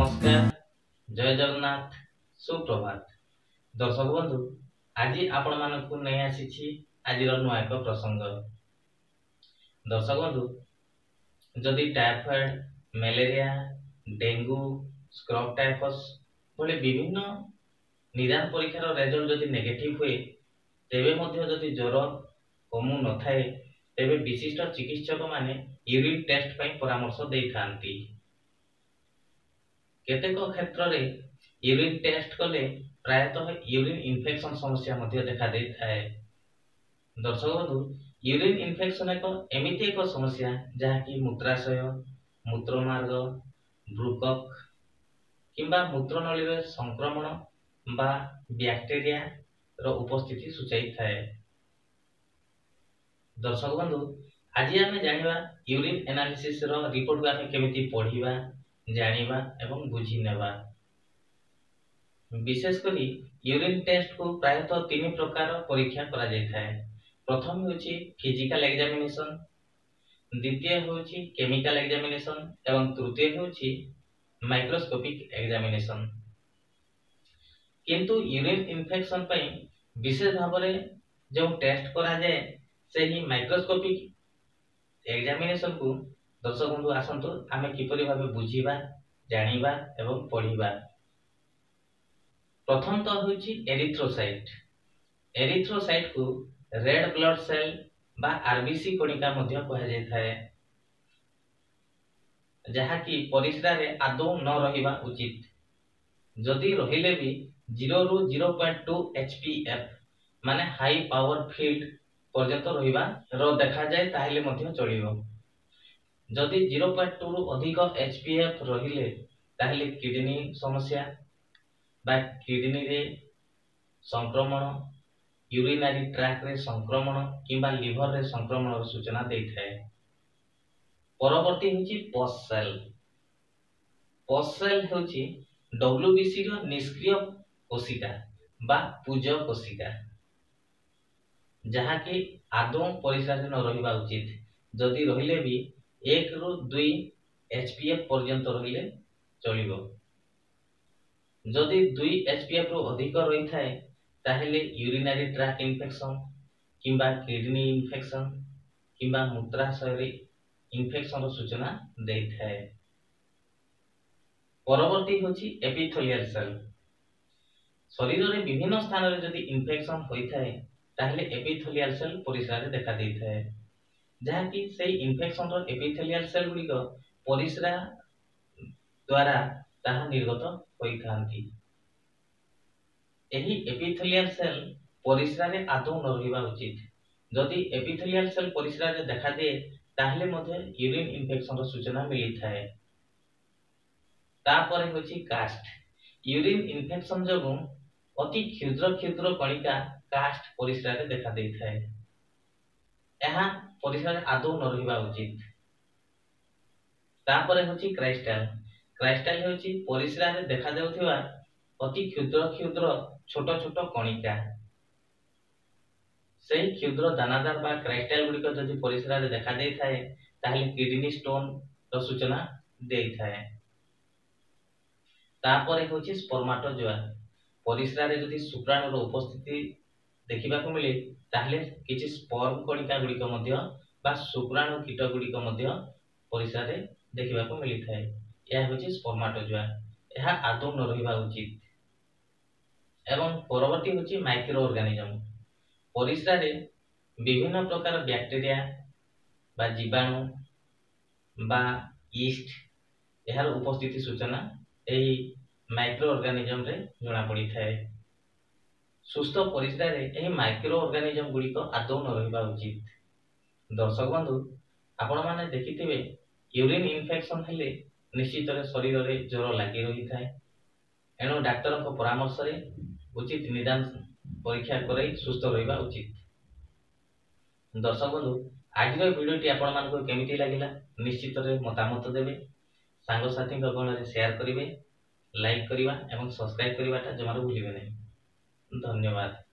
नमस्कार, जय जगन्नाथ, सुप्रभात। दर्शक बंधु, आज आपण मानकु नै आसीछि आजिर नुआ एक प्रसंग। दर्शक बंधु, जदि typhoid, malaria, dengue, scrub typhus भली विभिन्न निदान परीक्षार रेजल्ट जदि नेगेटिव हुए, तेबे मध्य जदि ज्वर कमु न थाए, तेबे विशिष्ट चिकित्सक माने यूरिन टेस्ट पई परामर्श देई थांती। केतेक क्षेत्र में यूरिन टेस्ट कले प्रायतः यूरिन इन्फेक्शन समस्या मध्य देखा दे थाए। दर्शक बंधु, यूरिन इन्फेक्शन एक एमिति एक समस्या जहाँकि मूत्राशय, मूत्रमार्ग, ब्रुकक किंबा मूत्रनली रे संक्रमण बा बैक्टीरिया रो उपस्थिति सूचाई थाए। दर्शक बंधु, आज आम जानिबा यूरिन एनालिसिस रो रिपोर्ट को आमे केमिति पढिबा, जानिबा एवं बुझी नेबा। विशेष करी यूरिन टेस्ट को प्रायतः तीन प्रकार परीक्षा करा जाय थाए। प्रथम होची फिजिकल एग्जामिनेशन, द्वितीय होची केमिकल एग्जामिनेशन एवं तृतीय होची माइक्रोस्कोपिक एग्जामिनेशन। किंतु यूरिन इन्फेक्शन पई विशेष भाव रे जो टेस्ट करा जाय से ही माइक्रोस्कोपिक एग्जामिनेशन को दर्शक बंधु आसंतु आमे किपरि भाबे बुझीबा, जानिबा एवं पढ़िबा। प्रथम तो होची एरिथ्रोसाइट। एरिथ्रोसाइट को रेड ब्लड सेल बा आरबीसी कणिका मध्य कहा जाय थाए, जहा कि परिस्रा रे आदौ न रहिबा उचित। जदि रहिले भी 0 रु 0.2 एचपीएफ माने हाई पावर फील्ड पर्यंत रहिबा रो देखा जाय ताहेले मध्य चलिबो। जदि 0.2 रु अधिक एचपीएफ रहिले ताहेले किडनी समस्या बा किडनी रे संक्रमण, यूरिनरी ट्रैक रे संक्रमण किंबा लिवर रे संक्रमण रो सूचना देथाय। परवर्ती होची पस सेल। पस सेल होची डब्ल्यूबीसी रो निष्क्रिय कोशिका बा पूज कोशिका, जहा कि आदौ परिस्रा रे न रहिबा उचित। जदि रहिले भी 1 रु 2 एचपीएफ पर्यंत रहिले चलिबो। जदि 2 एचपीएफ रु अधिक रही थाए ताहेले यूरिनरी ट्रैक इन्फेक्शन किंबा किडनी इन्फेक्शन किंबा मूत्राशय रे इन्फेक्शन रो सूचना देई थाए। परवर्ती होची एपिथेलियल सेल। शरीर रे विभिन्न स्थान रे जदि इन्फेक्शन होई थाए ताहेले एपिथेलियल सेल परिस्रा रे देखा देई थाए, जहाँ कि से इन्फेक्शन रो एपिथेलियल सेल गुडी को परिस्रा द्वारा ताहा निर्गत होई थांती। एही एपिथेलियल सेल परिस्रा रे आदौ न रहिबा उचित। जदि एपिथेलियल सेल परिस्रा रे देखा दे ताहले मध्ये यूरिन इन्फेक्शन रो सूचना मिली थाए। तापरे होची कास्ट। यूरिन इन्फेक्शन जगु अति क्षुद्र क्षुद्र कणिका कास्ट परिस्रा रे देखा देई थाए। एहा परिस्रा रे आदौ न रहिबा उचित। तापरे होची क्राइस्टल। क्राइस्टल होची परिस्रा रे देखा जाउथिबा अति क्षुद्र क्षुद्र छोट छोट कणिका। सेही क्षुद्र दानादार बा क्राइस्टल गुडी को जदि परिस्रा रे देखा देई थाए ताहले किडनी स्टोन रो सूचना देई थाए। तापरे होची स्पर्माटोजोआ। परिस्रा रे जदि शुक्राणु रो उपस्थिति देखिबा को मिले ताहले किछि स्पर्म कणिका गुडी को मध्य बा शुक्राणु कीट गुडी को मध्य परिस्रा रे देखिबा को मिली थाए। यह होची स्पर्माटोजोआ। यह आदौ न रहिबा उचित। एवं परवर्ती होची माइक्रो ऑर्गेनिज्म। परिस्रा रे विभिन्न प्रकार बैक्टीरिया बा जीवाणु बा यीस्ट यार उपस्थिति सूचना एही माइक्रो ऑर्गेनिज्म रे जणा पड़ी थाए। सुस्थ परिस्रा रे एही माइक्रो ऑर्गेनिज्म गुडी को आदौ न रहिबा उचित। दर्शक बंधु, आपण माने देखिथिबे यूरिन इन्फेक्शन हेले निश्चित रे शरीर रे ज्वर लागि रही थाए। एनो डाक्टर को परामर्श रे उचित निदान परीक्षा कराई सुस्थ रहिबा उचित। दर्शक बंधु, आज रो वीडियो टी आपण मान को केमिति लागिला निश्चित रे मतामत देबे, सांग साथी को गण रे शेयर करिवे, लाइक करिवा एवं सब्सक्राइब करिवाटा जमारो भूलिबे नै। धन्यवाद।